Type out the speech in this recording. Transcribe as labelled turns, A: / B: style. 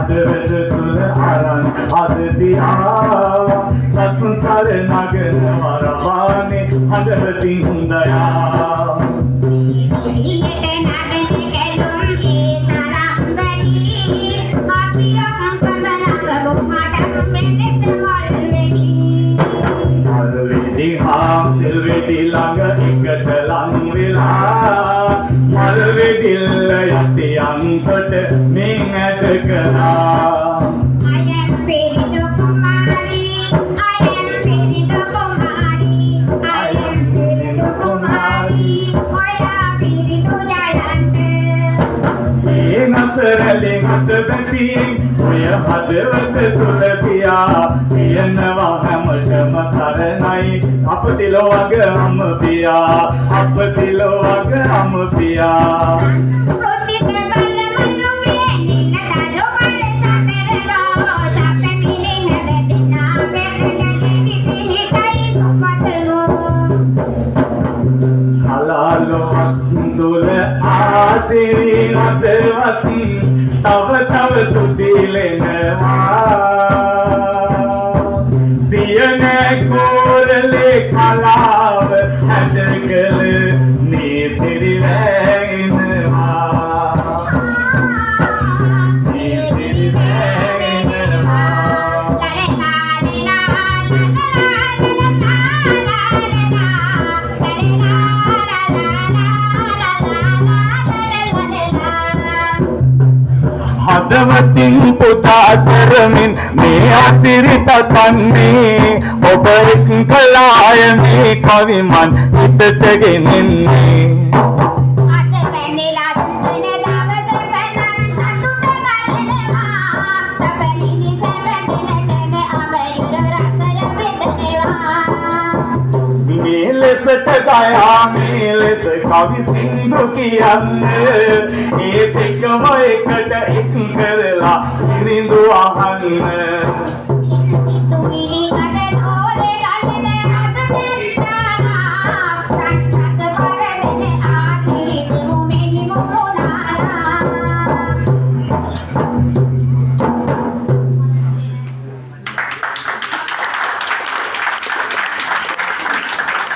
A: හදවත තුල අරන් අද දිහා සත්සාර නගන වරවානේ හදවතින් දයා මල්වෙඩි ළඟ එකට ලං වෙලා මල්වෙඩිල්ල යටි අන්තට මෙන් ඇට කළා නසරලෙන් හත බැඳින් ඔය හදවත තුල තියා කියනවා හැමතෙම සරණයි අප දිලෝ වග අම පියා අප දිලෝ වග අම පියා දුල ආසිරි නදවත් තව සුදිලෙනවා සියන කෝරලේ කලාව ඇදකල නීසිරි වැගෙනවා නීසිරි වැගෙනවා හදවතින් පුතා කරමින් මේ අසිරි තකන්නේ ඔබ එක් කලාය මේ කවිමන් හිතට ගෙනෙන්නේ
B: අද වැන්නේලා දුසන දවසක නම් සතුට ගලනවා සැපමිනි සැපදිනටම අමයුර රසය බෙදනවා
A: මේ ලෙසට ගයා මේ ලෙස කවි සින්දු කියන්නේ ඒත් එකම එකට එක් කරලා ඉරිඳු අහන්න